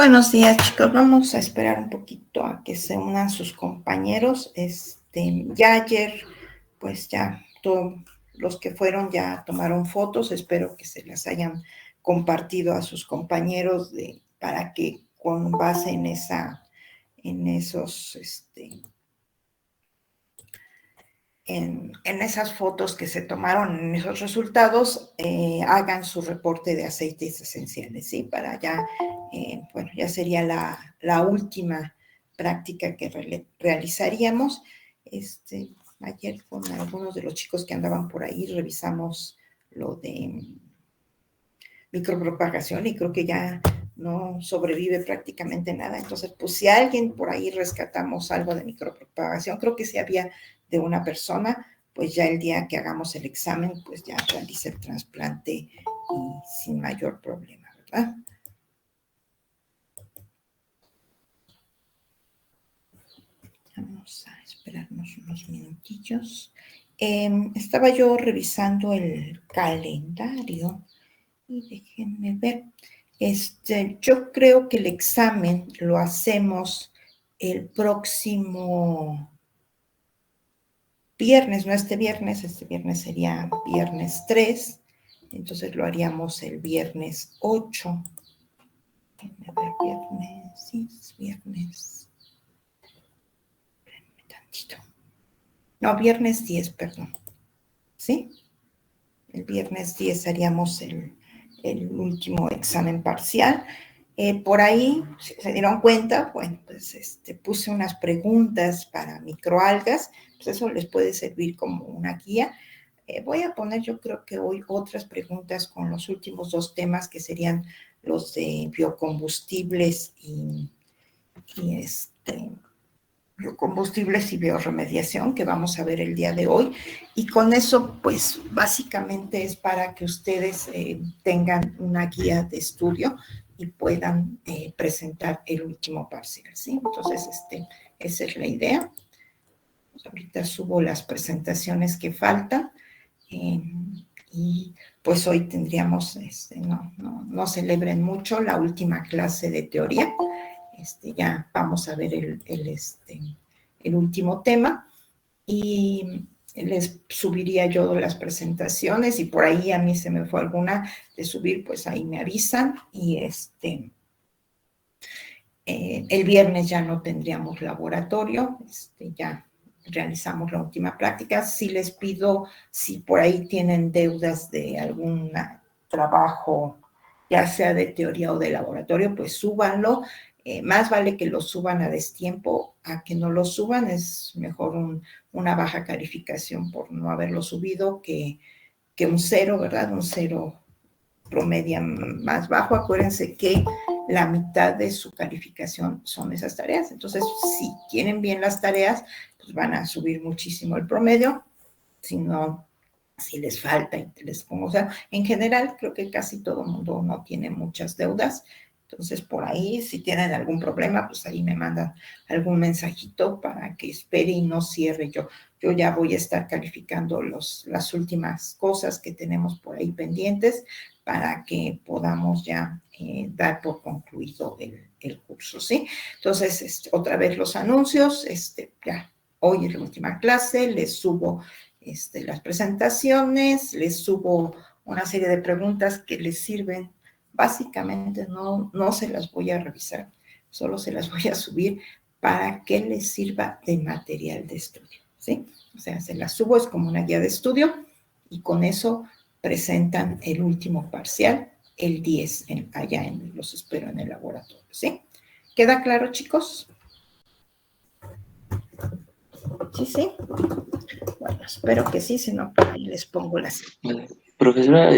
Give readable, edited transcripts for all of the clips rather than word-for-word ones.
Buenos días, chicos. Vamos a esperar un poquito a que se unan sus compañeros. Ya ayer, pues ya todos los que fueron ya tomaron fotos. Espero que se las hayan compartido a sus compañeros para que con base en esas fotos que se tomaron, en esos resultados, hagan su reporte de aceites esenciales, ¿sí? Para ya, bueno, ya sería la última práctica que realizaríamos. Ayer con algunos de los chicos que andaban por ahí revisamos lo de micropropagación y creo que ya no sobrevive prácticamente nada. Entonces, pues si alguien por ahí rescatamos algo de micropropagación, creo que si había de una persona, pues ya el día que hagamos el examen, pues ya realice el trasplante y sin mayor problema, ¿verdad? Vamos a esperarnos unos minutillos. Estaba yo revisando el calendario y déjenme ver. Yo creo que el examen lo hacemos el próximo viernes, no este viernes sería viernes 3, entonces lo haríamos el viernes 8. Déjenme ver, viernes, sí, es viernes. Espérenme tantito. No, viernes 10, perdón. ¿Sí? El viernes 10 haríamos el último examen parcial. Por ahí, si se dieron cuenta, bueno, pues puse unas preguntas para microalgas, pues eso les puede servir como una guía. Voy a poner, yo creo que hoy, otras preguntas con los últimos dos temas que serían los de biocombustibles y biocombustibles y bioremediación que vamos a ver el día de hoy. Y con eso, pues básicamente es para que ustedes tengan una guía de estudio y puedan presentar el último parcial, ¿sí? Entonces, esa es la idea. Pues ahorita subo las presentaciones que faltan y pues hoy tendríamos, no celebren mucho la última clase de teoría. Ya vamos a ver el último tema y les subiría yo las presentaciones y por ahí a mí se me fue alguna de subir, pues ahí me avisan y el viernes ya no tendríamos laboratorio, ya realizamos la última práctica. Sí les pido, si por ahí tienen deudas de algún trabajo, ya sea de teoría o de laboratorio, pues súbanlo. Más vale que lo suban a destiempo a que no lo suban. Es mejor una baja calificación por no haberlo subido que un 0, ¿verdad? Un 0 promedia más bajo. Acuérdense que la mitad de su calificación son esas tareas. Entonces, si tienen bien las tareas, pues van a subir muchísimo el promedio. Si no, si les falta, o sea, en general creo que casi todo el mundo no tiene muchas deudas. Entonces, por ahí, si tienen algún problema, pues ahí me mandan algún mensajito para que espere y no cierre yo. Yo ya voy a estar calificando las últimas cosas que tenemos por ahí pendientes para que podamos ya dar por concluido el curso, ¿sí? Entonces, otra vez los anuncios, ya hoy es la última clase, les subo las presentaciones, les subo una serie de preguntas que les sirven. Básicamente no se las voy a revisar, solo se las voy a subir para que les sirva de material de estudio, ¿sí? O sea, se las subo, es como una guía de estudio y con eso presentan el último parcial, el 10, los espero en el laboratorio, ¿sí? ¿Queda claro, chicos? Sí. Bueno, espero que sí, si no, por ahí les pongo las. Vale. Profesora,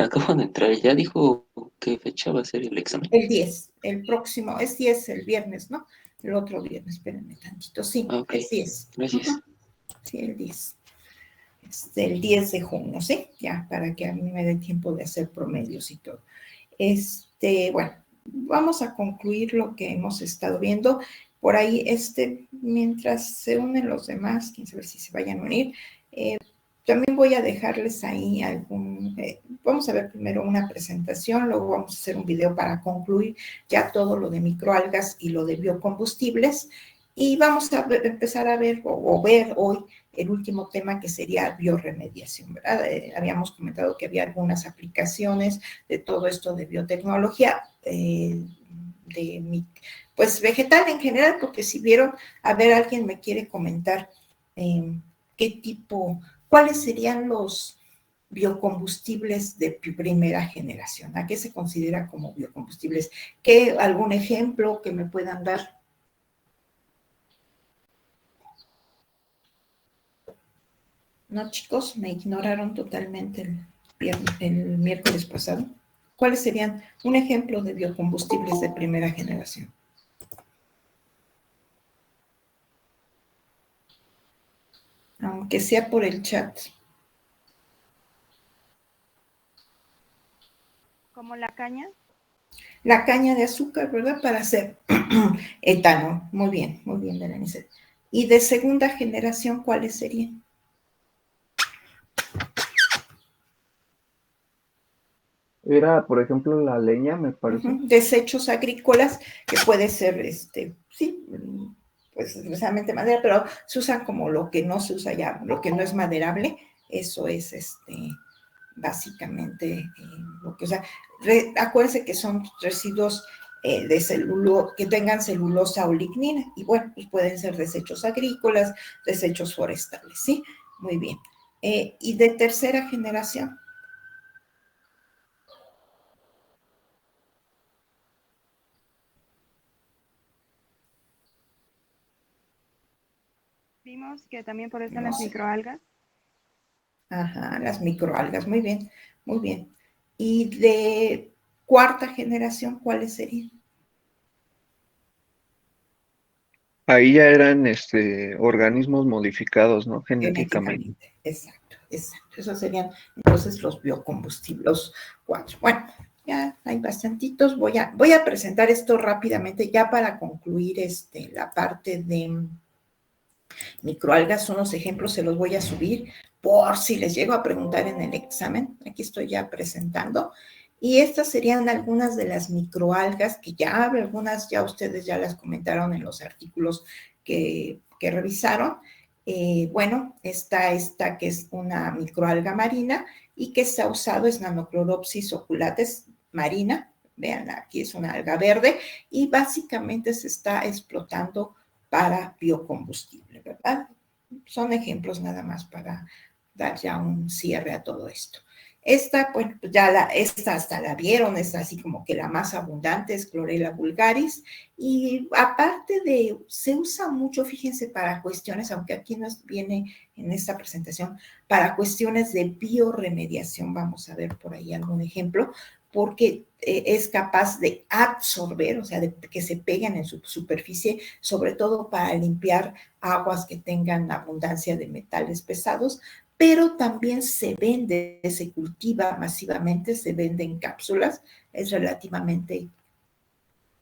acabo de entrar, ¿ya dijo qué fecha va a ser el examen? El 10, el próximo, es 10 el viernes, ¿no? El otro viernes, espérenme tantito, sí, Ok, es 10. gracias. Sí, el 10. El 10 de junio, ¿sí? Ya, para que a mí me dé tiempo de hacer promedios y todo. Bueno, vamos a concluir lo que hemos estado viendo. Por ahí, mientras se unen los demás, quién sabe si se vayan a unir, También voy a dejarles ahí vamos a ver primero una presentación, luego vamos a hacer un video para concluir ya todo lo de microalgas y lo de biocombustibles, y vamos a empezar a ver o ver hoy el último tema, que sería bioremediación, ¿verdad? Habíamos comentado que había algunas aplicaciones de todo esto de biotecnología, pues vegetal en general, porque si vieron, a ver, alguien me quiere comentar cuáles serían los biocombustibles de primera generación. ¿A qué se considera como biocombustibles? ¿Algún ejemplo que me puedan dar? No, chicos, me ignoraron totalmente el miércoles pasado. ¿Cuáles serían un ejemplo de biocombustibles de primera generación? Aunque sea por el chat. ¿Como la caña? La caña de azúcar, ¿verdad? Para hacer etanol. Muy bien, Berenice. ¿Y de segunda generación cuáles serían? Era, por ejemplo, la leña, me parece. Desechos agrícolas, que puede ser, sí, pues precisamente madera, pero se usan como lo que no se usa ya, lo que no es maderable, eso es, básicamente lo que, o sea, acuérdense que son residuos que tengan celulosa o lignina, y bueno, pues pueden ser desechos agrícolas, desechos forestales, ¿sí? Muy bien. ¿Y de tercera generación? Vimos que también por eso No las sé. microalgas. Ajá, las microalgas, muy bien, muy bien. ¿Y de cuarta generación cuáles serían? Ahí ya eran organismos modificados, ¿no? Genéticamente. Genéticamente, exacto. Esos serían entonces los biocombustibles, los cuatro. Bueno, ya hay bastantitos. Voy a presentar esto rápidamente ya para concluir la parte de microalgas. Unos ejemplos se los voy a subir por si les llego a preguntar en el examen. Aquí estoy ya presentando. Y estas serían algunas de las microalgas que algunas ya ustedes ya las comentaron en los artículos que revisaron. Bueno, está esta que es una microalga marina y que se ha usado, es Nanocloropsis oculates marina. Vean, aquí es una alga verde y básicamente se está explotando para biocombustible, ¿verdad? Son ejemplos nada más para dar ya un cierre a todo esto. Esta, pues esta hasta la vieron, es así como que la más abundante es Chlorella vulgaris, y aparte se usa mucho, fíjense, para cuestiones, aunque aquí no viene en esta presentación, para cuestiones de bioremediación. Vamos a ver por ahí algún ejemplo, porque es capaz de absorber, o sea, de que se peguen en su superficie, sobre todo para limpiar aguas que tengan abundancia de metales pesados, pero también se vende, se cultiva masivamente, se vende en cápsulas, es relativamente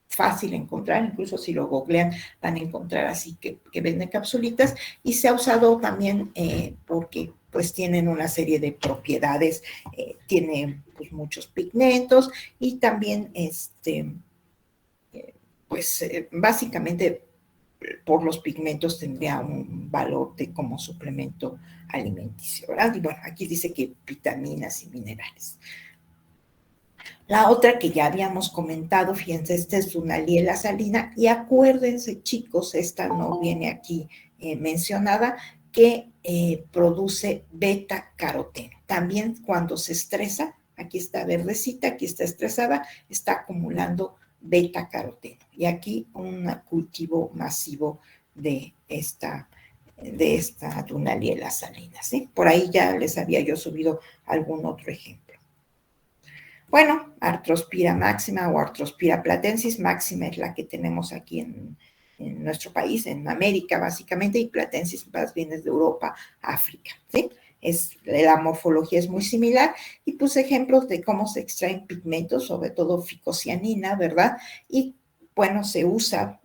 fácil encontrar, incluso si lo googlean van a encontrar así que venden capsulitas, y se ha usado también porque pues tienen una serie de propiedades, tiene pues muchos pigmentos y también pues básicamente por los pigmentos tendría un valor como suplemento alimenticio, ¿verdad? Y bueno, aquí dice que vitaminas y minerales. La otra que ya habíamos comentado, fíjense, esta es una liela salina, y acuérdense, chicos, esta no viene aquí mencionada, que produce beta caroteno. También cuando se estresa, aquí está verdecita, aquí está estresada, está acumulando beta caroteno. Y aquí un cultivo masivo de esta Dunaliella salina, ¿sí? Por ahí ya les había yo subido algún otro ejemplo. Bueno, Artrospira máxima o Artrospira platensis máxima es la que tenemos aquí en nuestro país, en América básicamente, y platensis más bien es de Europa, África, ¿sí? La morfología es muy similar, y puse ejemplos de cómo se extraen pigmentos, sobre todo ficocianina, ¿verdad? Y bueno, se usa,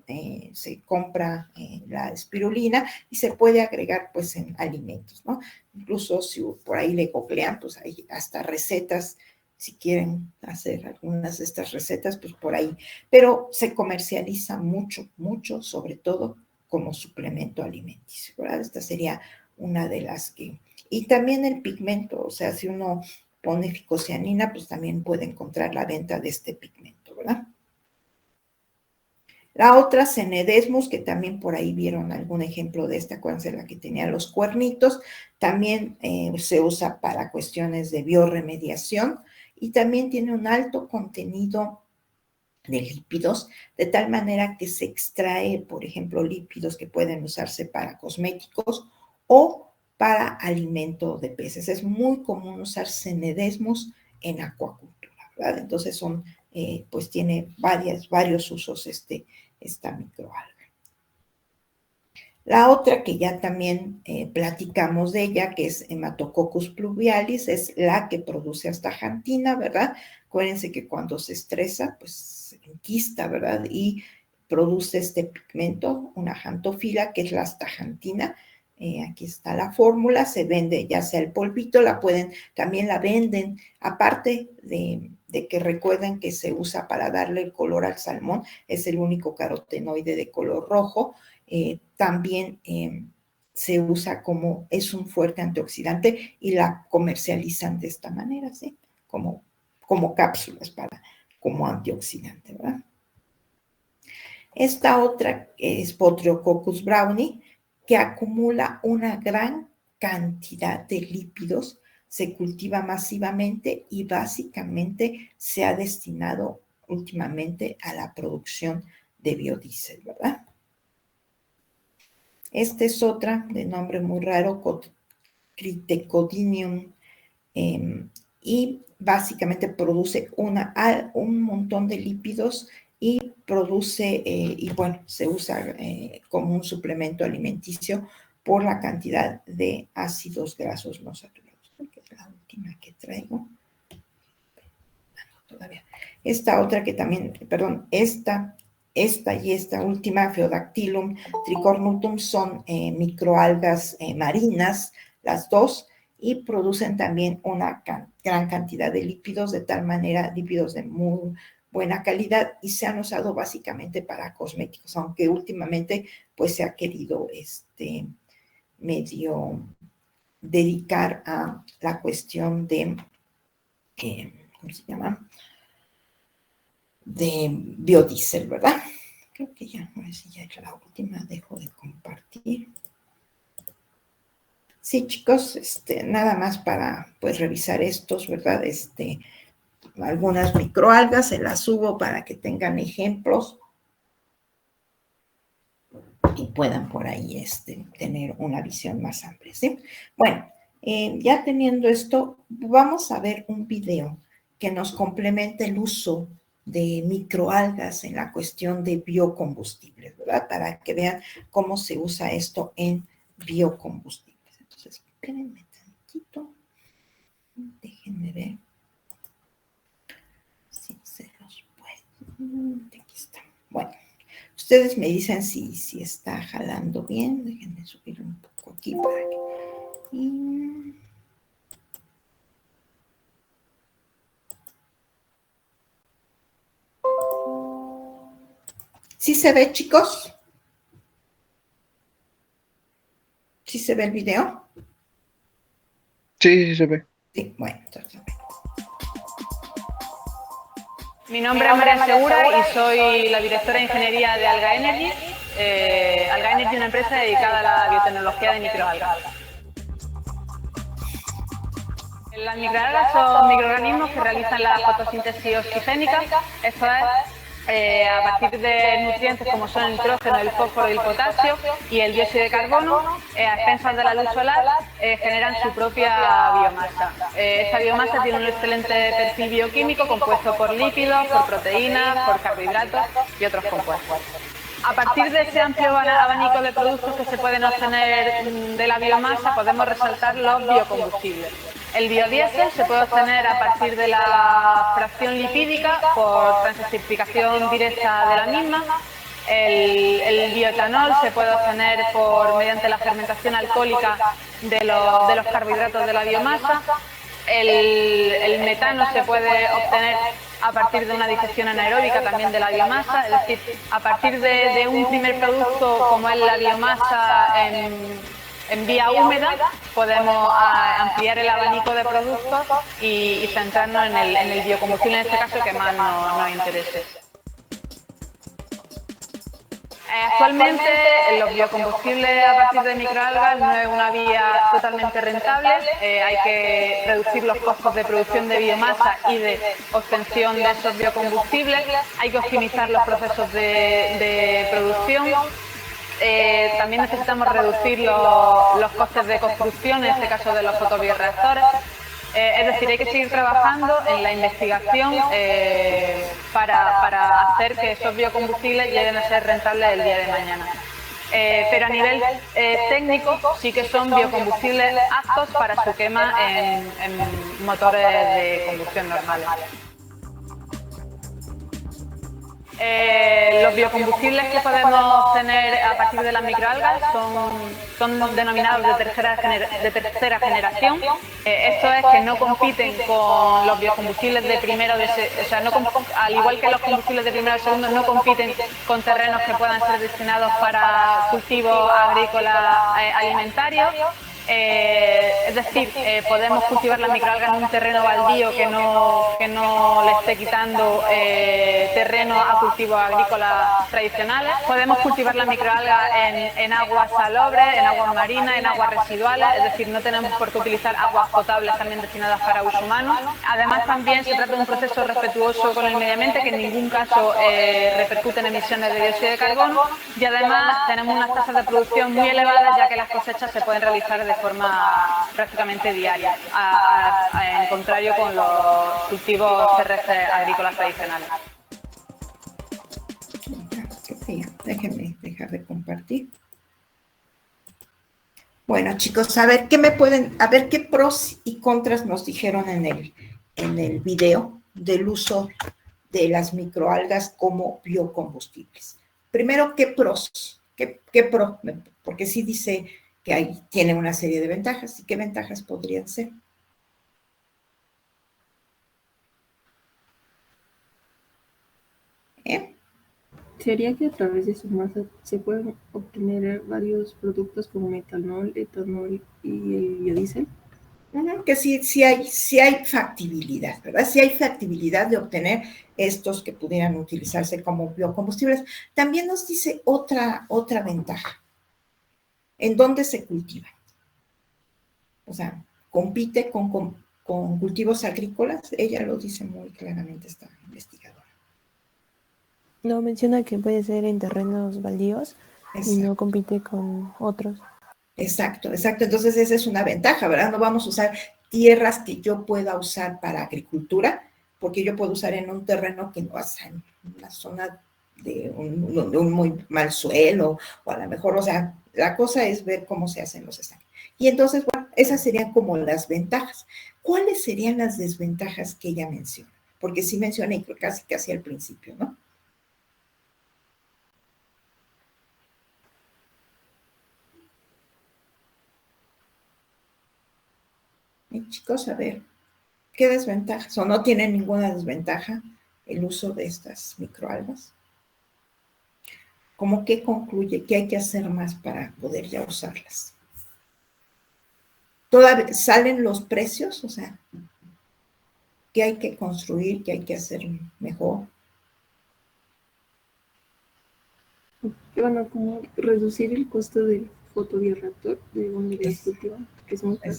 se compra la espirulina y se puede agregar pues en alimentos, ¿no? Incluso si por ahí le googlean, pues hay hasta recetas, si quieren hacer algunas de estas recetas, pues por ahí. Pero se comercializa mucho, mucho, sobre todo como suplemento alimenticio, ¿verdad? Esta sería una de las que... Y también el pigmento, o sea, si uno pone ficocianina, pues también puede encontrar la venta de este pigmento, ¿verdad? La otra, Cenedesmus, que también por ahí vieron algún ejemplo de esta, acuérdense la que tenía los cuernitos, también se usa para cuestiones de biorremediación y también tiene un alto contenido de lípidos, de tal manera que se extrae, por ejemplo, lípidos que pueden usarse para cosméticos o para alimento de peces. Es muy común usar Cenedesmus en acuacultura, ¿verdad? Entonces pues tiene varios usos esta microalga. La otra que ya también platicamos de ella, que es Hematococcus pluvialis, es la que produce astaxantina, ¿verdad? Acuérdense que cuando se estresa, pues se enquista, ¿verdad? Y produce este pigmento, una xanthophylla, que es la astaxantina. Aquí está la fórmula, se vende ya sea el polvito, también la venden, aparte de que recuerden que se usa para darle el color al salmón, es el único carotenoide de color rojo. También se usa es un fuerte antioxidante y la comercializan de esta manera, ¿sí? Como cápsulas como antioxidante, ¿verdad? Esta otra es Botryococcus brownie, que acumula una gran cantidad de lípidos, se cultiva masivamente y básicamente se ha destinado últimamente a la producción de biodiesel, ¿verdad? Esta es otra de nombre muy raro, Critecodinium, y básicamente produce un montón de lípidos y produce, y bueno, se usa como un suplemento alimenticio por la cantidad de ácidos grasos no saturados, que es la última que traigo. Todavía. Esta otra que también, perdón, esta y esta última, Pheodactylum tricornutum, son microalgas marinas, las dos, y producen también una gran cantidad de lípidos, de tal manera, lípidos de muy buena calidad, y se han usado básicamente para cosméticos, aunque últimamente pues se ha querido medio dedicar a la cuestión de, ¿cómo se llama?, de biodiesel, ¿verdad? Creo que ya, a ver si ya es la última, dejo de compartir. Sí, chicos, nada más para, pues, revisar estos, ¿verdad? Algunas microalgas, se las subo para que tengan ejemplos y puedan por ahí, tener una visión más amplia, ¿sí? Bueno, ya teniendo esto, vamos a ver un video que nos complementa el uso de microalgas en la cuestión de biocombustibles, ¿verdad? Para que vean cómo se usa esto en biocombustibles. Entonces, espérenme tantito. Déjenme ver si se los puedo. Aquí está. Bueno, ustedes me dicen si está jalando bien. Déjenme subir un poco aquí para que... ¿Sí se ve, chicos? ¿Sí se ve el video? Sí, sí se ve. Sí, bueno, entonces... Mi nombre es María Segura y soy la directora de Ingeniería de Alga Energy. Alga Energy es una empresa dedicada a la biotecnología de microalgas. Las microalgas son microorganismos que realizan la fotosíntesis oxigénica, esto es, a partir de nutrientes como son el nitrógeno, el fósforo y el potasio y el dióxido de carbono, a expensas de la luz solar, generan su propia biomasa. Esta biomasa tiene un excelente perfil bioquímico compuesto por lípidos, por proteínas, por carbohidratos y otros compuestos. A partir de ese amplio abanico de productos que se pueden obtener de la biomasa, podemos resaltar los biocombustibles. El biodiesel se puede obtener a partir de la fracción lipídica por transesterificación directa de la misma. El bioetanol se puede obtener mediante la fermentación alcohólica de los carbohidratos de la biomasa. El metano se puede obtener a partir de una digestión anaeróbica también de la biomasa, es decir, a partir de un primer producto como es la biomasa en vía húmeda, podemos ampliar el abanico de productos y centrarnos en el biocombustible, en este caso, que más nos interese. Actualmente los biocombustibles a partir de microalgas no es una vía totalmente rentable, hay que reducir los costos de producción de biomasa y de obtención de esos biocombustibles, hay que optimizar los procesos de producción. También necesitamos reducir los costes de construcción, en este caso de los fotobioreactores. Es decir, hay que seguir trabajando en la investigación para hacer que esos biocombustibles lleguen a ser rentables el día de mañana. Pero a nivel técnico sí que son biocombustibles aptos para su quema en motores de combustión normales. Los biocombustibles que podemos obtener a partir de las microalgas son denominados de tercera generación. Esto es que no compiten con los biocombustibles de primero, o sea, al igual que los combustibles de primero y segundo, no compiten con terrenos que puedan ser destinados para cultivos agrícolas alimentarios. Es decir, podemos cultivar la microalga en un terreno baldío que no le esté quitando terreno a cultivos agrícolas tradicionales. Podemos cultivar la microalga en aguas salobres, en aguas marinas, en aguas residuales, es decir, no tenemos por qué utilizar aguas potables también destinadas para uso humano. Además, también se trata de un proceso respetuoso con el medio ambiente que en ningún caso repercute en emisiones de dióxido de carbono, y además tenemos unas tasas de producción muy elevadas, ya que las cosechas se pueden realizar de forma prácticamente diaria, en contrario con los cultivos terrestres agrícolas tradicionales. Déjenme dejar de compartir. Bueno, chicos, a ver qué pros y contras nos dijeron en el video del uso de las microalgas como biocombustibles. Primero, ¿qué pros? ¿Qué pro? Porque sí dice que tiene una serie de ventajas. ¿Y qué ventajas podrían ser? Sería que a través de su masa se pueden obtener varios productos como metanol, etanol y el biodiesel. Que sí hay factibilidad, ¿verdad? Sí hay factibilidad de obtener estos que pudieran utilizarse como biocombustibles. También nos dice otra ventaja. ¿En dónde se cultiva? O sea, compite con cultivos agrícolas. Ella lo dice muy claramente, esta investigadora. No, menciona que puede ser en terrenos baldíos. Exacto. Y no compite con otros. Exacto. Entonces esa es una ventaja, ¿verdad? No vamos a usar tierras que yo pueda usar para agricultura, porque yo puedo usar en un terreno que no está en una zona de un muy mal suelo, o a lo mejor, o sea, la cosa es ver cómo se hacen los estanques. Y entonces, bueno, esas serían como las ventajas. ¿Cuáles serían las desventajas que ella menciona? Porque sí menciona, y casi al principio, ¿no? Chicos, a ver, ¿qué desventajas? ¿O no tiene ninguna desventaja el uso de estas microalgas? ¿Cómo que concluye? ¿Qué hay que hacer más para poder ya usarlas? ¿Todavía salen los precios? O sea, ¿qué hay que construir? ¿Qué hay que hacer mejor? Bueno, como reducir el costo del fotobioreactor de donde las cultivan, que es muy caro.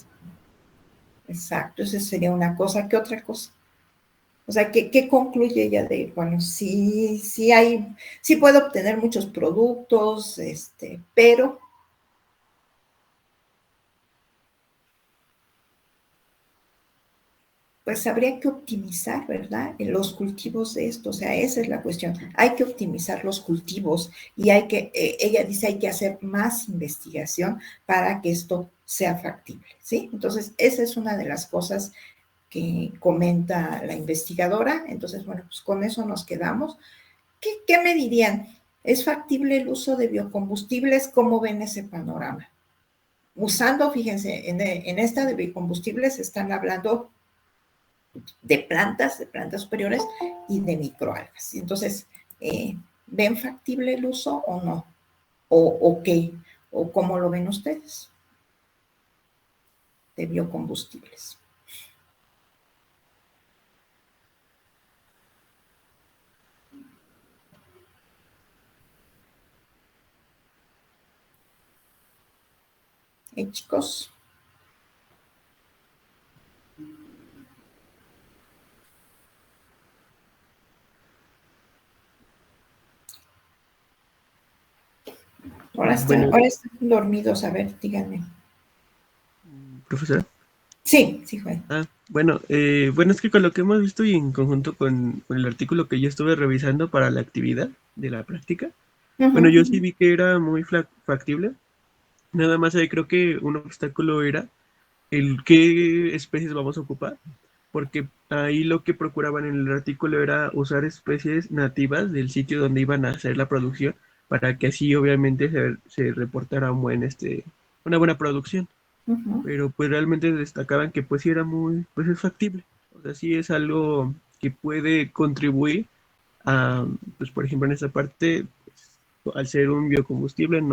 Exacto, esa sería una cosa. ¿Qué otra cosa? O sea, ¿qué concluye ella de, bueno, sí puede obtener muchos productos, pero pues habría que optimizar, ¿verdad? Los cultivos de esto, o sea, esa es la cuestión. Hay que optimizar los cultivos y ella dice, hay que hacer más investigación para que esto sea factible, ¿sí? Entonces, esa es una de las cosas que comenta la investigadora. Entonces, bueno, pues con eso nos quedamos. ¿Qué me dirían? ¿Es factible el uso de biocombustibles? ¿Cómo ven ese panorama? Usando, fíjense, en esta de biocombustibles están hablando de plantas superiores y de microalgas. Entonces, ¿ven factible el uso o no? ¿O qué? ¿O cómo lo ven ustedes? De biocombustibles. Chicos. Ahora están dormidos, a ver, díganme. Profesora. Sí, Juan. Bueno, es que con lo que hemos visto y en conjunto con el artículo que yo estuve revisando para la actividad de la práctica, bueno, yo sí vi que era muy factible. Nada más ahí creo que un obstáculo era el qué especies vamos a ocupar, porque ahí lo que procuraban en el artículo era usar especies nativas del sitio donde iban a hacer la producción, para que así obviamente se reportara una buena producción. Pero pues realmente destacaban que pues sí era pues es factible. O sea, sí es algo que puede contribuir a, pues por ejemplo en esa parte, pues, al ser un biocombustible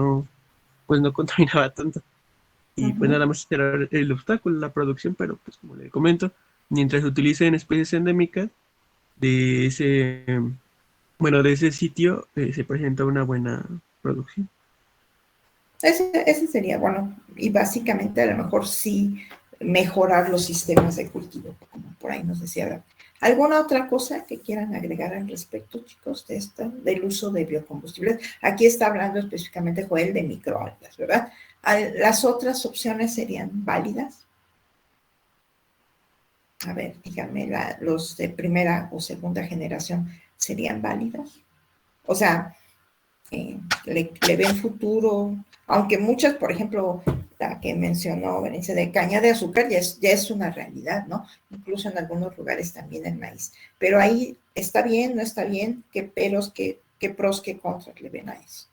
pues no contaminaba tanto. Y pues nada más era el obstáculo, la producción, pero pues como le comento, mientras se utilicen especies endémicas de ese sitio, se presenta una buena producción. Ese sería, bueno, y básicamente a lo mejor sí mejorar los sistemas de cultivo, como por ahí nos decía. ¿Alguna otra cosa que quieran agregar al respecto, chicos, del uso de biocombustibles? Aquí está hablando específicamente Joel de microalgas, ¿verdad? ¿Las otras opciones serían válidas? A ver, díganme, los de primera o segunda generación, ¿serían válidos? O sea, le ven futuro, aunque muchas, por ejemplo, la que mencionó Berenice de caña de azúcar ya es una realidad, ¿no? Incluso en algunos lugares también el maíz. Pero ahí, ¿está bien, no está bien? ¿Qué peros, qué pros, qué contras le ven a eso?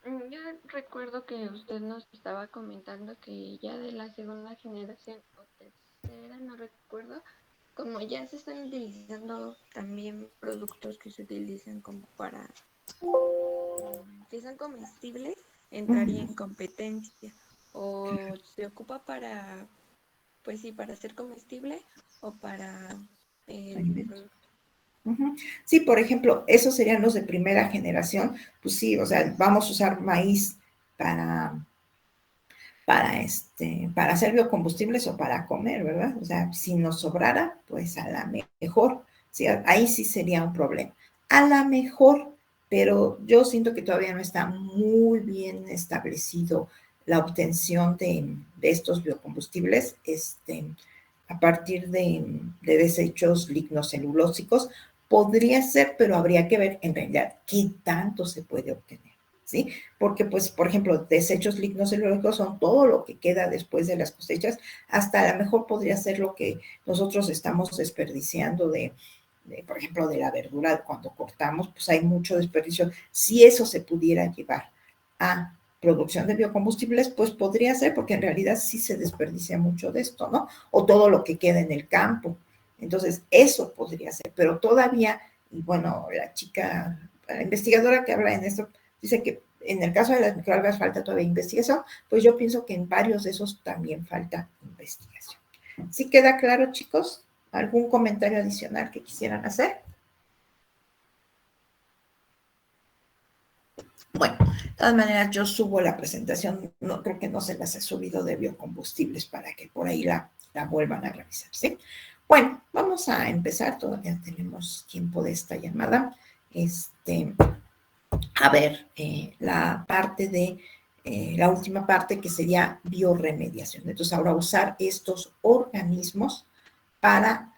Yo recuerdo que usted nos estaba comentando que ya de la segunda generación o tercera, no recuerdo, como ya se están utilizando también productos que se utilizan como que son comestibles, entraría en competencia, o se ocupa para, pues sí, para ser comestible o para el producto. Sí, por ejemplo, esos serían los de primera generación, pues sí, o sea, vamos a usar maíz para hacer biocombustibles o para comer, ¿verdad? O sea, si nos sobrara, pues a la mejor, ¿sí? Ahí sí sería un problema. A la mejor, pero yo siento que todavía no está muy bien establecido la obtención de estos biocombustibles a partir de desechos lignocelulósicos. Podría ser, pero habría que ver en realidad qué tanto se puede obtener, ¿sí? Porque, pues, por ejemplo, desechos lignocelulósicos son todo lo que queda después de las cosechas, hasta a lo mejor podría ser lo que nosotros estamos desperdiciando por ejemplo, de la verdura cuando cortamos, pues hay mucho desperdicio. Si eso se pudiera llevar a producción de biocombustibles, pues podría ser, porque en realidad sí se desperdicia mucho de esto, ¿no? O todo lo que queda en el campo. Entonces, eso podría ser, pero todavía, y bueno, la investigadora que habla en esto, dice que en el caso de las microalgas falta todavía investigación, pues yo pienso que en varios de esos también falta investigación. ¿Sí queda claro, chicos? ¿Algún comentario adicional que quisieran hacer? Bueno, de todas maneras yo subo la presentación, no creo que no se las he subido de biocombustibles para que por ahí la vuelvan a revisar, ¿sí? Bueno, vamos a empezar, todavía tenemos tiempo de esta llamada. A ver, la última parte que sería bioremediación. Entonces, ahora usar estos organismos para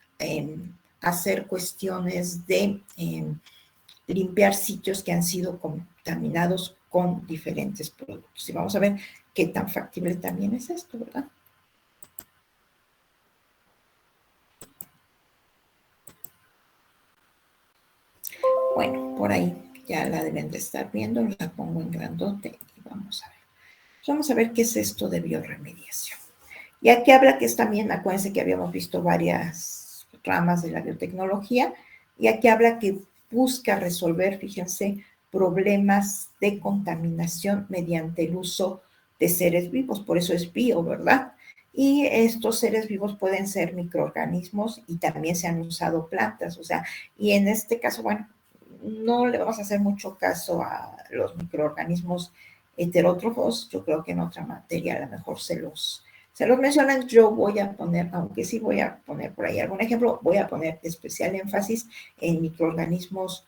hacer cuestiones de limpiar sitios que han sido contaminados con diferentes productos. Y vamos a ver qué tan factible también es esto, ¿verdad? Bueno, por ahí ya la deben de estar viendo, la pongo en grandote y vamos a ver. Vamos a ver qué es esto de bioremediación. Y aquí habla que es también, acuérdense que habíamos visto varias ramas de la biotecnología, y aquí habla que busca resolver, fíjense, problemas de contaminación mediante el uso de seres vivos, por eso es bio, ¿verdad? Y estos seres vivos pueden ser microorganismos y también se han usado plantas, o sea, y en este caso, bueno, no le vamos a hacer mucho caso a los microorganismos heterótrofos, yo creo que en otra materia a lo mejor se los mencionan. Yo voy a poner, aunque sí voy a poner por ahí algún ejemplo, voy a poner especial énfasis en microorganismos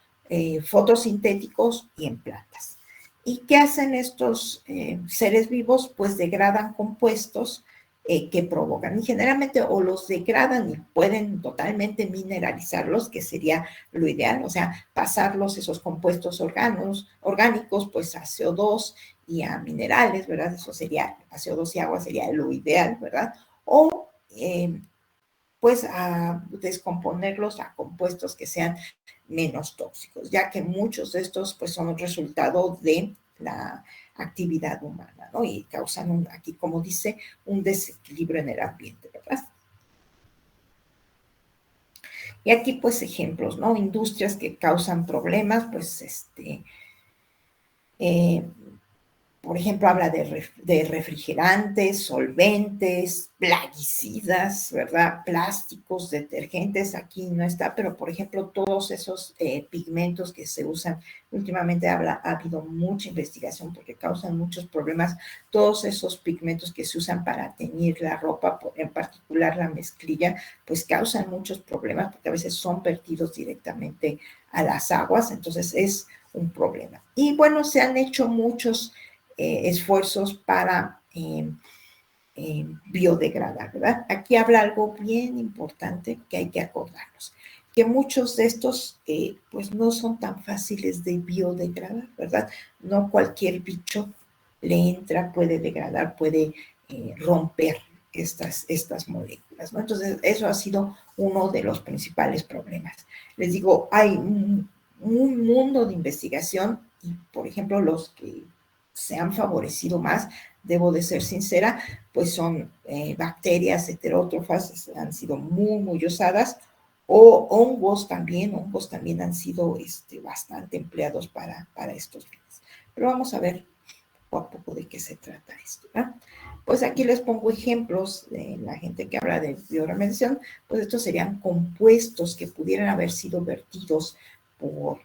fotosintéticos y en plantas. ¿Y qué hacen estos seres vivos? Pues degradan compuestos que provocan, y generalmente o los degradan y pueden totalmente mineralizarlos, que sería lo ideal, o sea, pasarlos, esos compuestos orgánicos, pues a CO2 y a minerales, ¿verdad? Eso sería, a CO2 y agua sería lo ideal, ¿verdad? O pues a descomponerlos a compuestos que sean menos tóxicos, ya que muchos de estos pues son resultado de la actividad humana, ¿no? Y causan aquí, como dice, un desequilibrio en el ambiente, ¿verdad? Y aquí pues ejemplos, ¿no? Industrias que causan problemas, pues por ejemplo, habla de refrigerantes, solventes, plaguicidas, ¿verdad? Plásticos, detergentes, aquí no está, pero por ejemplo, todos esos pigmentos que se usan, últimamente ha habido mucha investigación porque causan muchos problemas, todos esos pigmentos que se usan para teñir la ropa, en particular la mezclilla, pues causan muchos problemas porque a veces son vertidos directamente a las aguas, entonces es un problema. Y bueno, se han hecho muchos esfuerzos para biodegradar, ¿verdad? Aquí habla algo bien importante que hay que acordarnos, que muchos de estos pues no son tan fáciles de biodegradar, ¿verdad? No cualquier bicho le entra, puede degradar, puede romper estas moléculas, ¿no? Entonces, eso ha sido uno de los principales problemas. Les digo, hay un mundo de investigación y, por ejemplo, los que se han favorecido más, debo de ser sincera, pues son bacterias heterótrofas, han sido muy usadas, o hongos también han sido bastante empleados para estos fines. Pero vamos a ver poco a poco de qué se trata esto, ¿verdad? Pues aquí les pongo ejemplos de la gente que habla de bioremediación, pues estos serían compuestos que pudieran haber sido vertidos por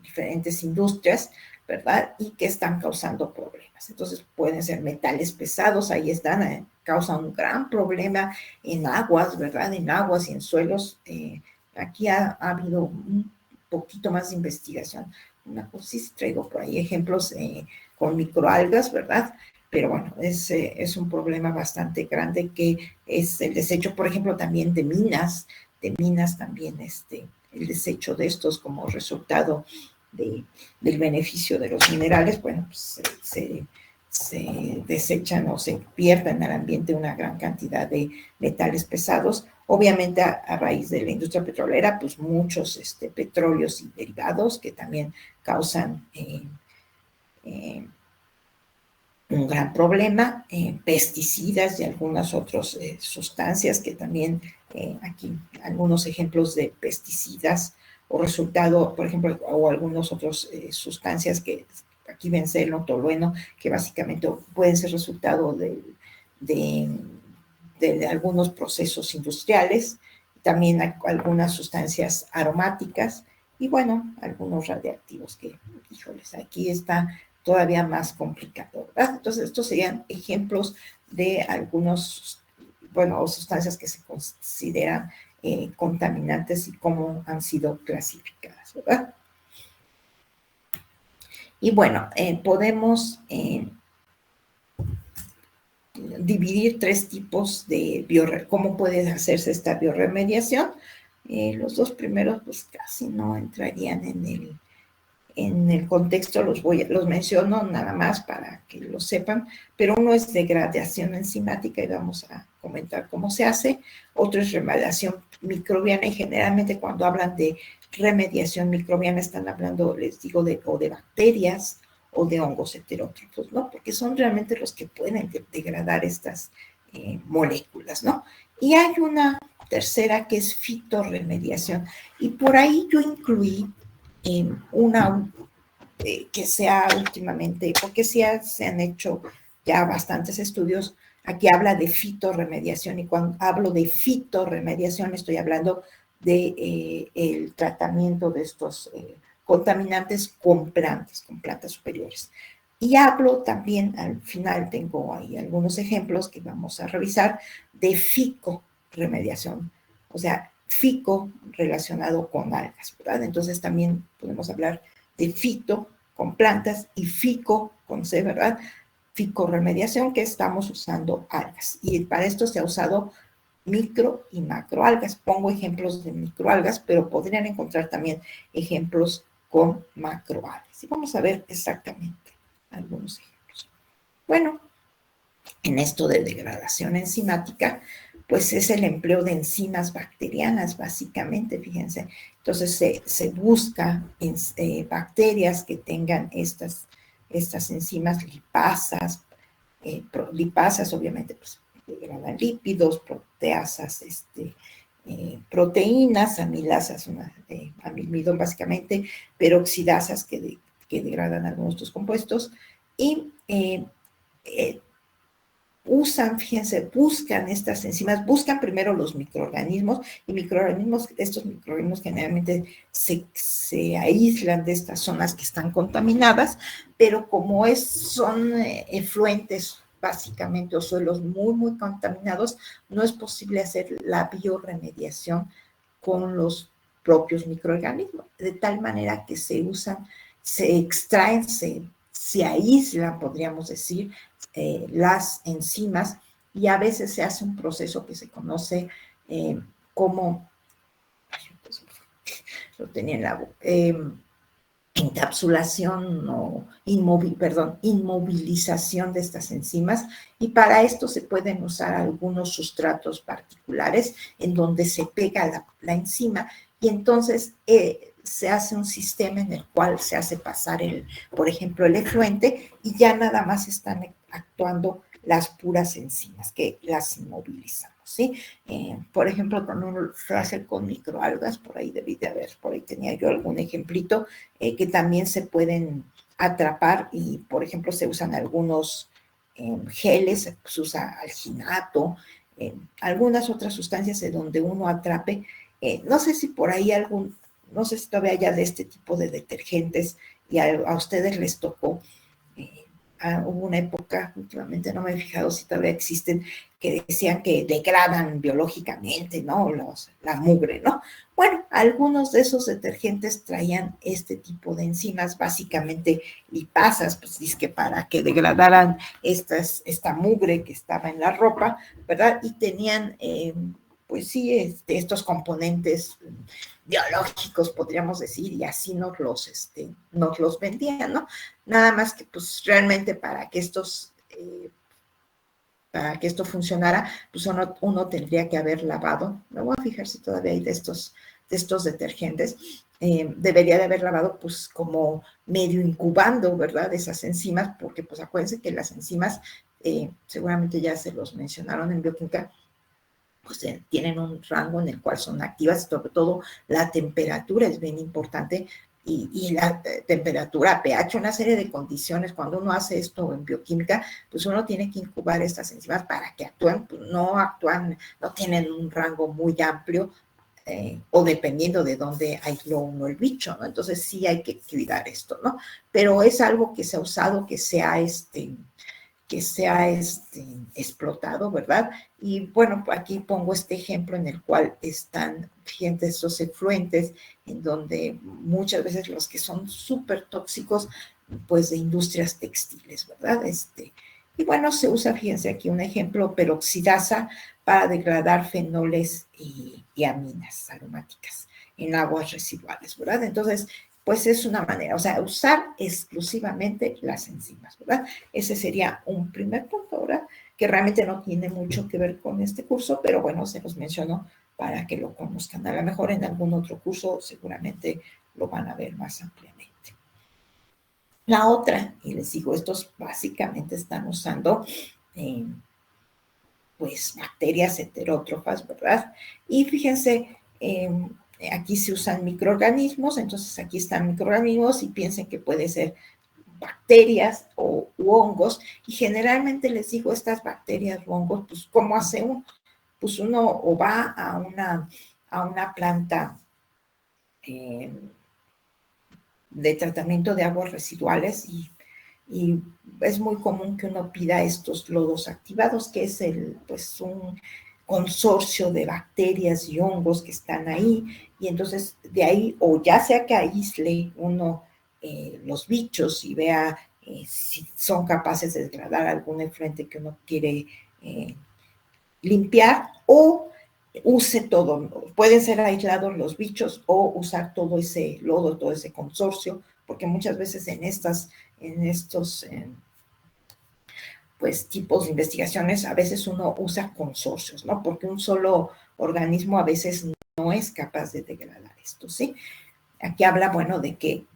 diferentes industrias, ¿verdad? Y que están causando problemas. Entonces pueden ser metales pesados, ahí están, causan un gran problema en aguas, ¿verdad? En aguas y en suelos. Aquí ha habido un poquito más de investigación. Una cosa, sí traigo por ahí ejemplos con microalgas, ¿verdad? Pero bueno, es un problema bastante grande que es el desecho, por ejemplo, también de minas también, el desecho de estos como resultado del beneficio de los minerales, bueno, pues se desechan o se pierden al ambiente una gran cantidad de metales pesados. Obviamente a raíz de la industria petrolera, pues muchos petróleos y derivados que también causan un gran problema, pesticidas y algunas otras sustancias que también, aquí algunos ejemplos de pesticidas o resultado, por ejemplo, o algunas otras sustancias que aquí ven el tolueno, que básicamente pueden ser resultado de algunos procesos industriales, también algunas sustancias aromáticas y bueno, algunos radiactivos que, híjoles, aquí está todavía más complicado, ¿verdad? Entonces, estos serían ejemplos de algunos, bueno, sustancias que se consideran contaminantes y cómo han sido clasificadas, ¿verdad? Y bueno, podemos, dividir 3 tipos de cómo puede hacerse esta bioremediación. Los 2 primeros pues casi no entrarían en el contexto, los menciono nada más para que lo sepan, pero uno es degradación enzimática y vamos a comentar cómo se hace. Otro es remediación microbiana y generalmente cuando hablan de remediación microbiana están hablando, les digo, o de bacterias o de hongos heterótrofos, ¿no? Porque son realmente los que pueden degradar estas moléculas, ¿no? Y hay una tercera que es fitorremediación y por ahí yo incluí una que sea últimamente, porque sí se han hecho ya bastantes estudios, aquí habla de fitorremediación y cuando hablo de fitorremediación estoy hablando de el tratamiento de estos contaminantes con plantas superiores. Y hablo también, al final tengo ahí algunos ejemplos que vamos a revisar, de ficorremediación, o sea, fico relacionado con algas, ¿verdad? Entonces también podemos hablar de fito con plantas y fico con C, ¿verdad? Ficorremediación, que estamos usando algas. Y para esto se ha usado micro y macroalgas. Pongo ejemplos de microalgas, pero podrían encontrar también ejemplos con macroalgas. Y vamos a ver exactamente algunos ejemplos. Bueno, en esto de degradación enzimática, pues es el empleo de enzimas bacterianas, básicamente, fíjense. Entonces se busca bacterias que tengan estas enzimas lipasas, lipasas obviamente pues degradan lípidos, proteasas, proteínas, amilasas, amilmidón básicamente, peroxidasas que degradan algunos de estos compuestos y fíjense, buscan estas enzimas, buscan primero los microorganismos y estos microorganismos generalmente se aíslan de estas zonas que están contaminadas, pero como son efluentes básicamente o suelos muy, muy contaminados, no es posible hacer la bioremediación con los propios microorganismos, de tal manera que se extraen, se aíslan, podríamos decir, las enzimas y a veces se hace un proceso que se conoce como, lo tenía en la boca, encapsulación o inmovilización de estas enzimas y para esto se pueden usar algunos sustratos particulares en donde se pega la enzima y entonces se hace un sistema en el cual se hace pasar por ejemplo, el efluente y ya nada más están actuando las puras enzimas que las inmovilizamos, ¿sí? Por ejemplo, cuando uno lo hace con microalgas, por ahí debí de haber, por ahí tenía yo algún ejemplito, que también se pueden atrapar y, por ejemplo, se usan algunos geles, se usa alginato, algunas otras sustancias de donde uno atrape, no sé si por ahí no sé si todavía haya de este tipo de detergentes y a ustedes les tocó. Hubo una época, últimamente no me he fijado si todavía existen, que decían que degradan biológicamente, ¿no? La mugre, ¿no? Bueno, algunos de esos detergentes traían este tipo de enzimas, básicamente lipasas, pues es que para que degradaran esta mugre que estaba en la ropa, ¿verdad? Y tenían, pues sí, estos componentes biológicos, podríamos decir, y así nos los vendían, ¿no? Nada más que, pues, realmente para que esto funcionara, pues uno tendría que haber lavado. Me voy a fijar si todavía hay de estos detergentes. Debería de haber lavado, pues, como medio incubando, ¿verdad? Esas enzimas, porque, pues, acuérdense que las enzimas, seguramente ya se los mencionaron en bioquímica, pues tienen un rango en el cual son activas, sobre todo la temperatura es bien importante y la temperatura, pH, una serie de condiciones. Cuando uno hace esto en bioquímica, pues uno tiene que incubar estas enzimas para que actúen, pues no tienen un rango muy amplio o dependiendo de dónde aisló uno el bicho, ¿no? Entonces sí hay que cuidar esto, ¿no? Pero es algo que se ha usado, que se ha explotado, ¿verdad? Y bueno, aquí pongo este ejemplo en el cual están, fíjense, estos efluentes, en donde muchas veces los que son súper tóxicos, pues de industrias textiles, ¿verdad? Y bueno, se usa, fíjense aquí un ejemplo, peroxidasa para degradar fenoles y aminas aromáticas en aguas residuales, ¿verdad? Entonces, pues es una manera, o sea, usar exclusivamente las enzimas, ¿verdad? Ese sería un primer punto, ¿verdad? Que realmente no tiene mucho que ver con este curso, pero bueno, se los menciono para que lo conozcan. A lo mejor en algún otro curso seguramente lo van a ver más ampliamente. La otra, y les digo, estos básicamente están usando pues bacterias heterótrofas, ¿verdad? Y fíjense, aquí se usan microorganismos, entonces aquí están microorganismos y piensen que puede ser bacterias u hongos, y generalmente les digo, estas bacterias u hongos, pues ¿cómo hace uno? Pues uno o va a una planta de tratamiento de aguas residuales y es muy común que uno pida estos lodos activados, que es pues un consorcio de bacterias y hongos que están ahí, y entonces de ahí, o ya sea que aísle uno los bichos y vea si son capaces de degradar algún efluente que uno quiere limpiar, o use todo, pueden ser aislados los bichos o usar todo ese lodo, todo ese consorcio, porque muchas veces en estos pues tipos de investigaciones a veces uno usa consorcios, ¿no? Porque un solo organismo a veces no es capaz de degradar esto, ¿sí? Aquí habla, bueno, de que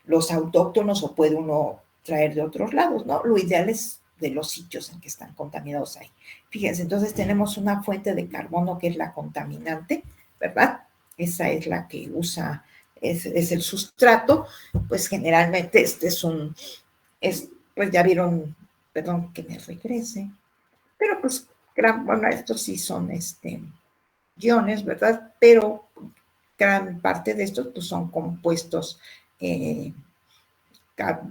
los autóctonos o puede uno traer de otros lados, ¿no? Lo ideal es de los sitios en que están contaminados ahí. Fíjense, entonces tenemos una fuente de carbono que es la contaminante, ¿verdad? Esa es la que usa, es el sustrato, pues generalmente pues ya vieron, perdón que me regrese, pero pues, bueno, estos sí son iones, ¿verdad? Pero gran parte de estos pues son compuestos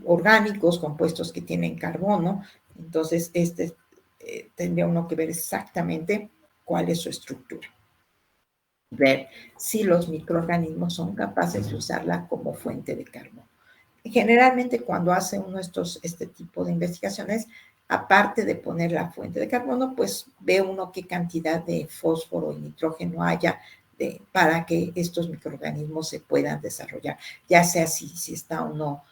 orgánicos, compuestos que tienen carbono, entonces tendría uno que ver exactamente cuál es su estructura. Ver si los microorganismos son capaces de usarla como fuente de carbono. Generalmente cuando hace uno este tipo de investigaciones, aparte de poner la fuente de carbono, pues ve uno qué cantidad de fósforo y nitrógeno haya para que estos microorganismos se puedan desarrollar, ya sea si está uno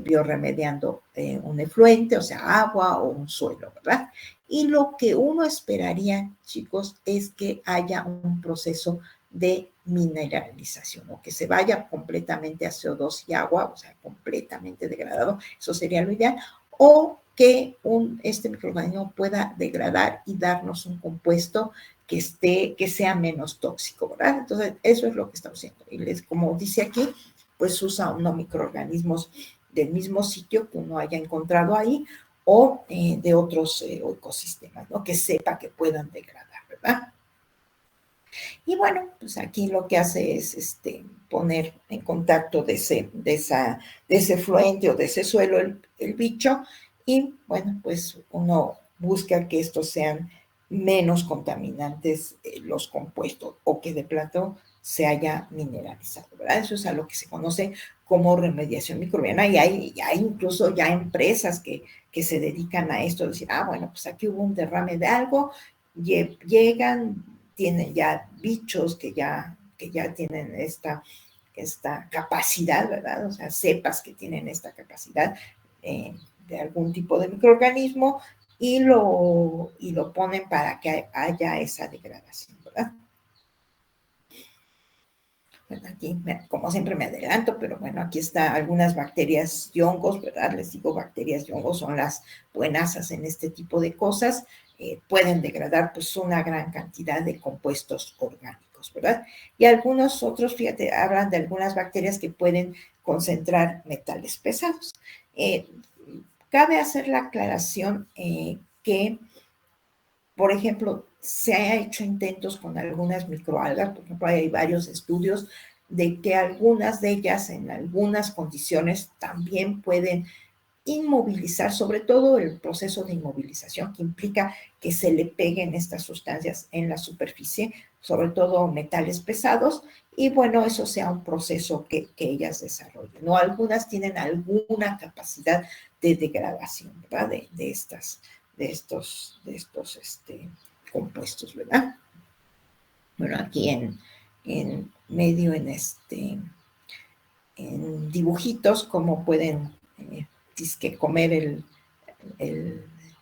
biorremediando un efluente, o sea, agua o un suelo, ¿verdad? Y lo que uno esperaría, chicos, es que haya un proceso de mineralización, o que se vaya completamente a CO2 y agua, o sea, completamente degradado, eso sería lo ideal, o que este microorganismo pueda degradar y darnos un compuesto que sea menos tóxico, ¿verdad? Entonces, eso es lo que estamos haciendo. Y como dice aquí, pues usa unos microorganismos del mismo sitio que uno haya encontrado ahí, o de otros ecosistemas, ¿no? Que sepa que puedan degradar, ¿verdad? Y bueno, pues aquí lo que hace es poner en contacto de ese efluente o de ese suelo el bicho, y bueno, pues uno busca que estos sean menos contaminantes los compuestos, o que de plano se haya mineralizado, ¿verdad? Eso es a lo que se conoce como remediación microbiana, y hay incluso ya empresas que se dedican a esto, decir, bueno, pues aquí hubo un derrame de algo, llegan, tienen ya bichos que ya tienen esta capacidad, ¿verdad? O sea, cepas que tienen esta capacidad de algún tipo de microorganismo, y lo ponen para que haya esa degradación, ¿verdad? Bueno, aquí, como siempre me adelanto, pero bueno, aquí está algunas bacterias y hongos, ¿verdad? Les digo, bacterias y hongos son las buenasas en este tipo de cosas. Pueden degradar pues una gran cantidad de compuestos orgánicos, ¿verdad? Y algunos otros, fíjate, hablan de algunas bacterias que pueden concentrar metales pesados. Cabe hacer la aclaración que, por ejemplo, se han hecho intentos con algunas microalgas, por ejemplo, hay varios estudios de que algunas de ellas en algunas condiciones también pueden inmovilizar, sobre todo el proceso de inmovilización que implica que se le peguen estas sustancias en la superficie, sobre todo metales pesados, y bueno, eso sea un proceso que ellas desarrollen, ¿no? Algunas tienen alguna capacidad de degradación, ¿verdad? De estos compuestos, ¿verdad? Bueno, aquí en medio, en dibujitos, cómo pueden dizque comer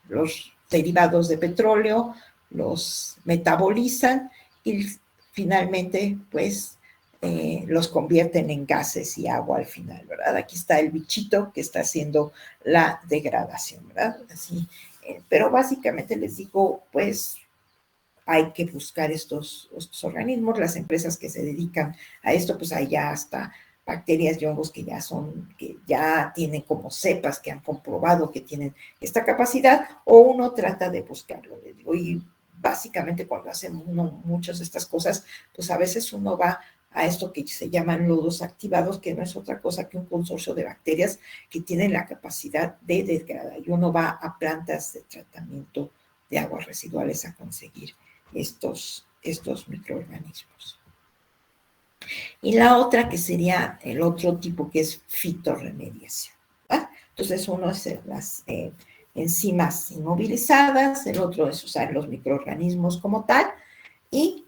los derivados de petróleo, los metabolizan y finalmente, pues, los convierten en gases y agua al final, ¿verdad? Aquí está el bichito que está haciendo la degradación, ¿verdad? Así, pero básicamente les digo, pues, hay que buscar estos organismos. Las empresas que se dedican a esto, pues hay ya hasta bacterias y hongos que ya tienen como cepas, que han comprobado que tienen esta capacidad, o uno trata de buscarlo. Les digo, y básicamente cuando hacemos muchas de estas cosas, pues a veces uno va a esto que se llaman lodos activados, que no es otra cosa que un consorcio de bacterias que tienen la capacidad de degradar. Y uno va a plantas de tratamiento de aguas residuales a conseguir estos microorganismos. Y la otra que sería el otro tipo, que es fitorremediación, ¿verdad? Entonces uno es las enzimas inmovilizadas, el otro es usar los microorganismos como tal, y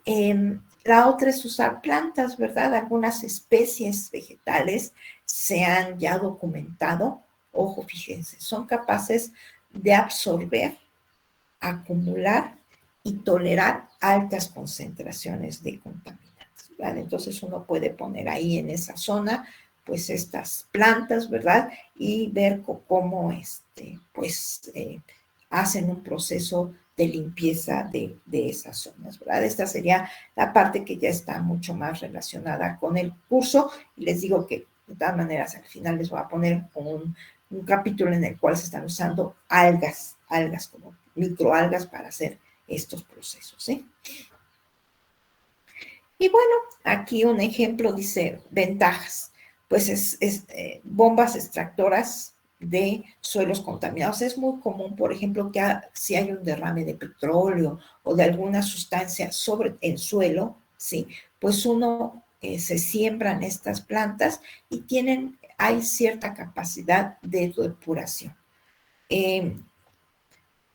la otra es usar plantas, ¿verdad? Algunas especies vegetales se han ya documentado, ojo, fíjense, son capaces de absorber, acumular y tolerar altas concentraciones de contaminantes, ¿verdad? Entonces uno puede poner ahí en esa zona, pues, estas plantas, ¿verdad? Y ver cómo, pues, hacen un proceso de limpieza de esas zonas, ¿verdad? Esta sería la parte que ya está mucho más relacionada con el curso, y les digo que de todas maneras al final les voy a poner un capítulo en el cual se están usando algas como microalgas para hacer estos procesos, ¿sí? Y bueno, aquí un ejemplo dice ventajas, pues es bombas extractoras de suelos contaminados. Es muy común, por ejemplo, que si hay un derrame de petróleo o de alguna sustancia en suelo, ¿sí? Pues uno se siembran estas plantas y hay cierta capacidad de depuración.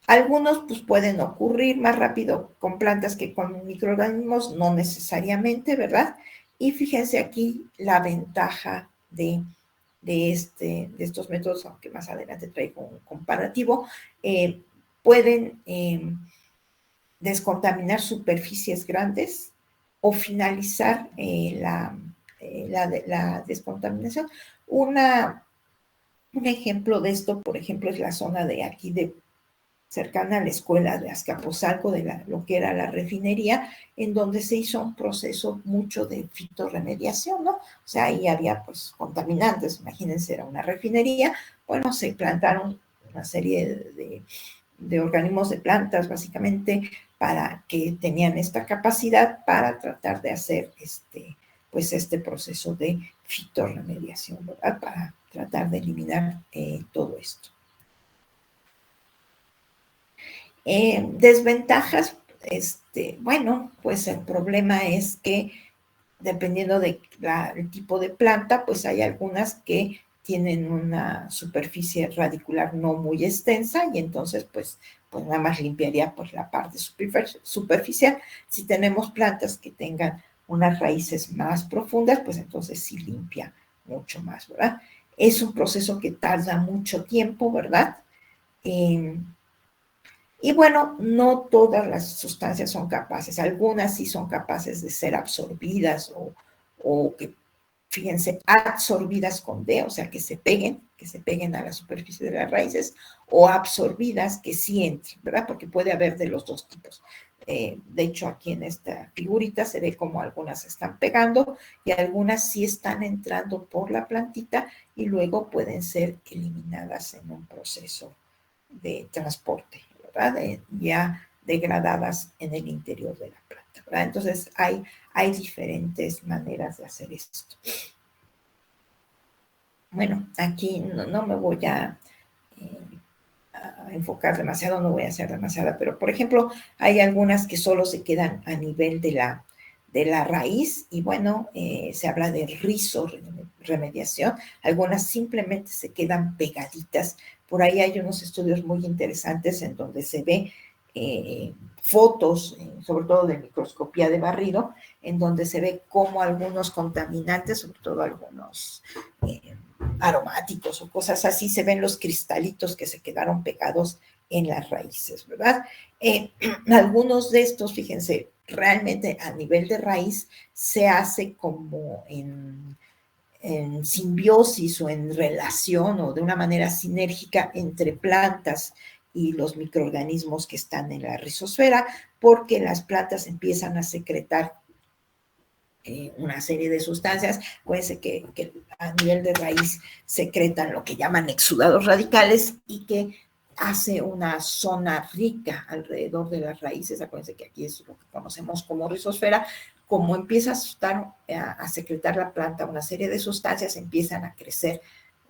Algunos pues pueden ocurrir más rápido con plantas que con microorganismos, no necesariamente, ¿verdad? Y fíjense aquí la ventaja de estos métodos, aunque más adelante traigo un comparativo, pueden descontaminar superficies grandes o finalizar la descontaminación. Un ejemplo de esto, por ejemplo, es la zona de aquí cercana a la escuela de Azcapotzalco, de lo que era la refinería, en donde se hizo un proceso mucho de fitorremediación, ¿no? O sea, ahí había pues contaminantes, imagínense, era una refinería, bueno, se plantaron una serie de organismos de plantas, básicamente, para que tenían esta capacidad para tratar de hacer este proceso de fitorremediación, ¿verdad? Para tratar de eliminar todo esto. Desventajas, bueno, pues el problema es que dependiendo del tipo de planta, pues hay algunas que tienen una superficie radicular no muy extensa y entonces pues nada más limpiaría pues la parte superficial. Si tenemos plantas que tengan unas raíces más profundas, pues entonces sí limpia mucho más, ¿verdad? Es un proceso que tarda mucho tiempo, ¿verdad? Y bueno, no todas las sustancias son capaces, algunas sí son capaces de ser absorbidas o que, fíjense, absorbidas con D, o sea, que se peguen a la superficie de las raíces, o absorbidas que sí entren, ¿verdad? Porque puede haber de los dos tipos. De hecho, aquí en esta figurita se ve como algunas se están pegando y algunas sí están entrando por la plantita y luego pueden ser eliminadas en un proceso de transporte, ¿verdad? Ya degradadas en el interior de la planta, ¿verdad? Entonces hay diferentes maneras de hacer esto. Bueno, aquí no me voy a enfocar demasiado, no voy a hacer demasiada, pero por ejemplo, hay algunas que solo se quedan a nivel de la raíz y bueno, se habla de rizoremediación, algunas simplemente se quedan pegaditas, Por ahí hay unos estudios muy interesantes en donde se ve fotos, sobre todo de microscopía de barrido, en donde se ve cómo algunos contaminantes, sobre todo algunos aromáticos o cosas así, se ven los cristalitos que se quedaron pegados en las raíces, ¿verdad? Algunos de estos, fíjense, realmente a nivel de raíz se hace como en simbiosis o en relación o de una manera sinérgica entre plantas y los microorganismos que están en la rizosfera, porque las plantas empiezan a secretar una serie de sustancias. Acuérdense que a nivel de raíz secretan lo que llaman exudados radicales y que hace una zona rica alrededor de las raíces. Acuérdense que aquí es lo que conocemos como rizosfera. Como empieza a secretar la planta una serie de sustancias, empiezan a crecer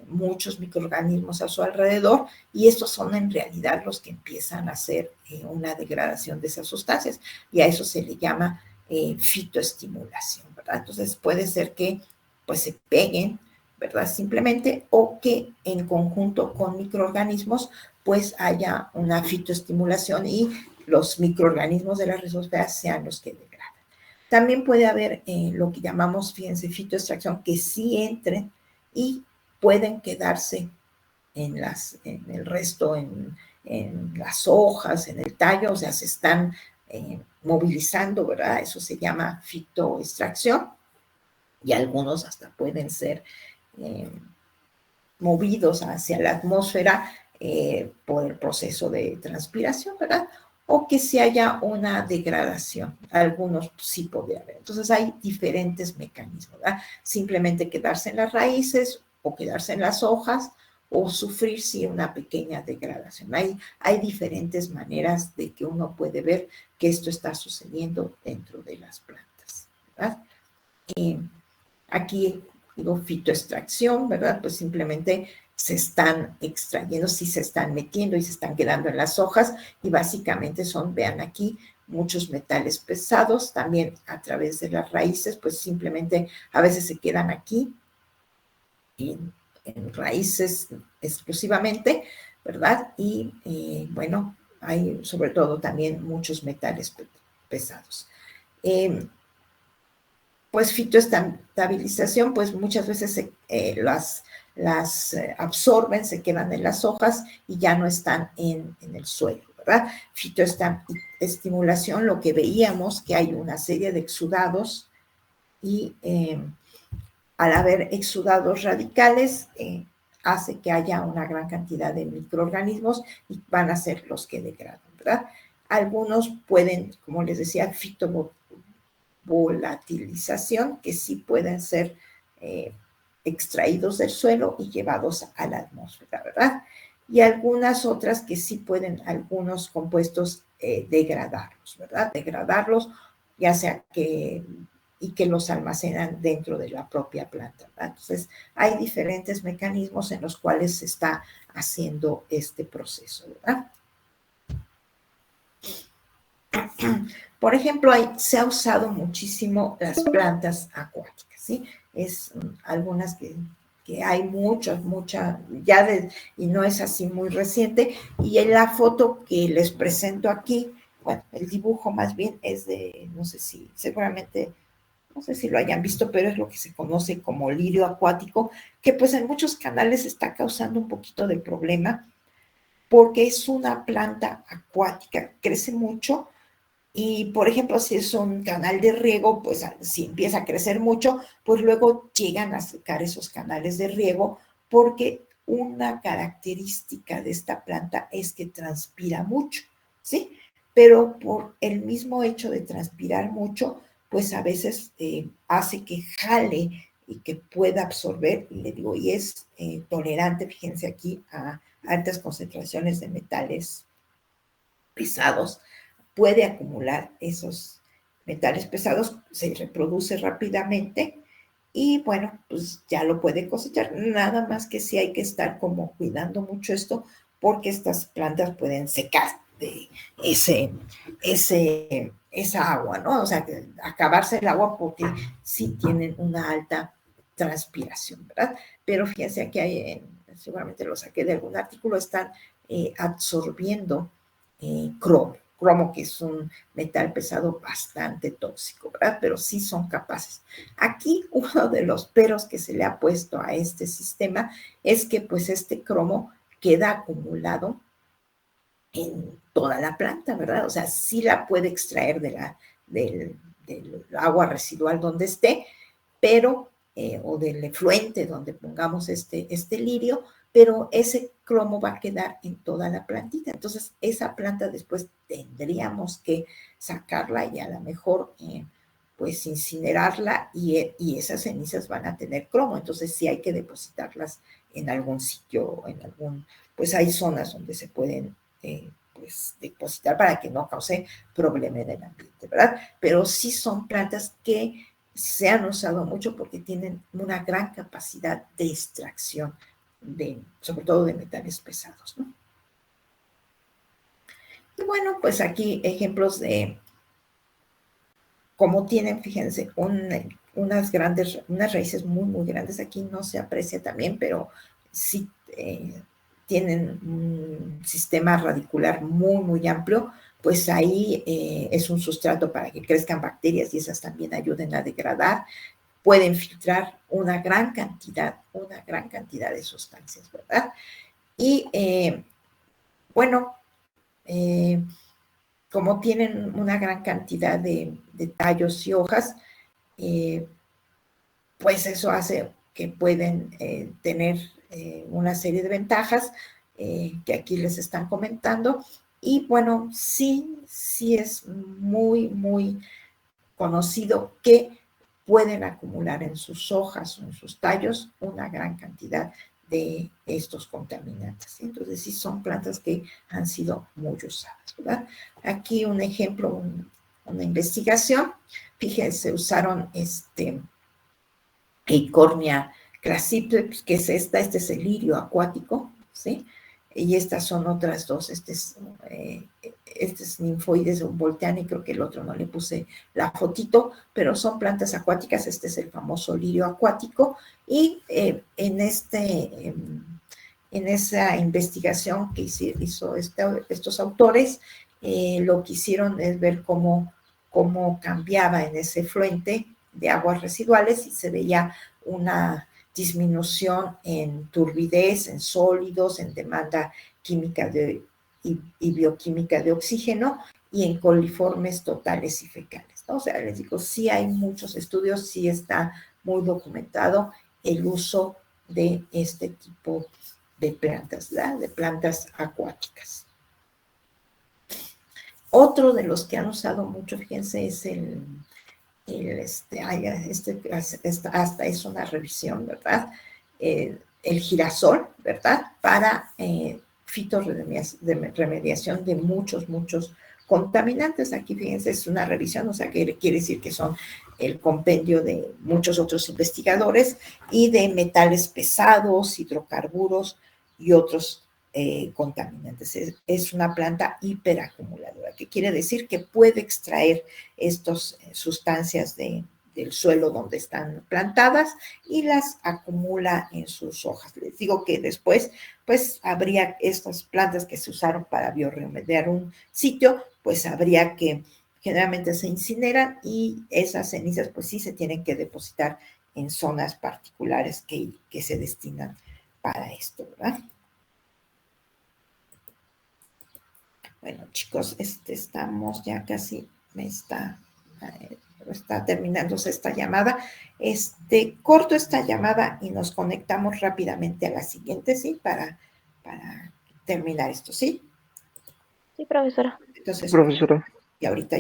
muchos microorganismos a su alrededor y estos son en realidad los que empiezan a hacer una degradación de esas sustancias y a eso se le llama fitoestimulación, ¿verdad? Entonces puede ser que pues se peguen, ¿verdad? Simplemente, o que en conjunto con microorganismos pues haya una fitoestimulación y los microorganismos de la rizosfera sean los que degradan. También puede haber lo que llamamos, fíjense, fitoextracción, que sí entren y pueden quedarse en el resto, en las hojas, en el tallo, o sea, se están movilizando, ¿verdad? Eso se llama fitoextracción y algunos hasta pueden ser movidos hacia la atmósfera por el proceso de transpiración, ¿verdad? O que si haya una degradación, algunos sí podría haber. Entonces hay diferentes mecanismos, ¿verdad? Simplemente quedarse en las raíces o quedarse en las hojas o sufrir sí una pequeña degradación. Hay diferentes maneras de que uno puede ver que esto está sucediendo dentro de las plantas, ¿verdad? Aquí digo fitoextracción, ¿verdad? Pues simplemente se están extrayendo, sí se están metiendo y se están quedando en las hojas y básicamente son, vean aquí, muchos metales pesados, también a través de las raíces, pues simplemente a veces se quedan aquí en raíces exclusivamente, ¿verdad? Y bueno, hay sobre todo también muchos metales pesados. Pues fitoestabilización, pues muchas veces las absorben, se quedan en las hojas y ya no están en el suelo, ¿verdad? Fitoestimulación, lo que veíamos, que hay una serie de exudados y al haber exudados radicales, hace que haya una gran cantidad de microorganismos y van a ser los que degradan, ¿verdad? Algunos pueden, como les decía, fitovolatilización, que sí pueden ser extraídos del suelo y llevados a la atmósfera, ¿verdad? Y algunas otras que sí pueden, algunos compuestos, degradarlos, ¿verdad? Degradarlos, ya sea que los almacenan dentro de la propia planta, ¿verdad? Entonces, hay diferentes mecanismos en los cuales se está haciendo este proceso, ¿verdad? Por ejemplo, se ha usado muchísimo las plantas acuáticas, ¿sí? Es algunas que hay muchas, y no es así muy reciente, y en la foto que les presento aquí, bueno, el dibujo más bien es de, no sé si, seguramente, no sé si lo hayan visto, pero es lo que se conoce como lirio acuático, que pues en muchos canales está causando un poquito de problema, porque es una planta acuática, crece mucho, y, por ejemplo, si es un canal de riego, pues si empieza a crecer mucho, pues luego llegan a secar esos canales de riego, porque una característica de esta planta es que transpira mucho, ¿sí? Pero por el mismo hecho de transpirar mucho, pues a veces hace que jale y que pueda absorber, y le digo, y es tolerante, fíjense aquí, a altas concentraciones de metales pesados. Puede acumular esos metales pesados, se reproduce rápidamente y bueno, pues ya lo puede cosechar. Nada más que sí hay que estar como cuidando mucho esto porque estas plantas pueden secar de esa agua, ¿no? O sea, acabarse el agua porque sí tienen una alta transpiración, ¿verdad? Pero fíjense, aquí hay seguramente lo saqué de algún artículo, están absorbiendo cromo, que es un metal pesado bastante tóxico, ¿verdad? Pero sí son capaces. Aquí uno de los peros que se le ha puesto a este sistema es que pues este cromo queda acumulado en toda la planta, ¿verdad? O sea, sí la puede extraer del agua residual donde esté, pero, o del efluente donde pongamos este lirio, pero ese cromo va a quedar en toda la plantita. Entonces, esa planta después tendríamos que sacarla y a lo mejor, pues, incinerarla y esas cenizas van a tener cromo. Entonces, sí hay que depositarlas en algún sitio, pues hay zonas donde se pueden pues, depositar para que no cause problema en el ambiente, ¿verdad? Pero sí son plantas que se han usado mucho porque tienen una gran capacidad de extracción, sobre todo de metales pesados, ¿no? Y bueno, pues aquí ejemplos de cómo tienen, fíjense, unas raíces muy, muy grandes. Aquí no se aprecia también, pero sí tienen un sistema radicular muy, muy amplio, pues ahí es un sustrato para que crezcan bacterias y esas también ayuden a degradar. Pueden filtrar una gran cantidad de sustancias, ¿verdad? Y bueno, como tienen una gran cantidad de tallos y hojas, pues eso hace que pueden tener una serie de ventajas que aquí les están comentando. Y bueno, sí es muy, muy conocido que pueden acumular en sus hojas o en sus tallos una gran cantidad de estos contaminantes. Entonces, sí son plantas que han sido muy usadas, ¿verdad? Aquí un ejemplo, una investigación. Fíjense, usaron Eichhornia crassipes, que es este es el lirio acuático, ¿sí? Y estas son otras dos, este es ninfoides volteani, y creo que el otro no le puse la fotito, pero son plantas acuáticas. Este es el famoso lirio acuático, y en esa investigación que hizo estos autores, lo que hicieron es ver cómo cambiaba en ese efluente de aguas residuales y se veía una disminución en turbidez, en sólidos, en demanda química y bioquímica de oxígeno y en coliformes totales y fecales, ¿no? O sea, les digo, sí hay muchos estudios, sí está muy documentado el uso de este tipo de plantas, ¿verdad? De plantas acuáticas. Otro de los que han usado mucho, fíjense, es hasta es una revisión, ¿verdad? El girasol, ¿verdad? Para fitorremediación de muchos contaminantes. Aquí, fíjense, es una revisión, o sea, que quiere decir que son el compendio de muchos otros investigadores y de metales pesados, hidrocarburos y otros contaminantes. Es una planta hiperacumuladora, que quiere decir que puede extraer estas sustancias del suelo donde están plantadas y las acumula en sus hojas. Les digo que después, pues, habría estas plantas que se usaron para biorremediar un sitio, pues habría que, generalmente se incineran y esas cenizas, pues sí se tienen que depositar en zonas particulares que se destinan para esto, ¿verdad? Bueno, chicos, estamos ya casi, está terminándose esta llamada. Corto esta llamada y nos conectamos rápidamente a la siguiente, ¿sí? Para terminar esto, ¿sí? Sí, profesora. Entonces, Profesora. y ahorita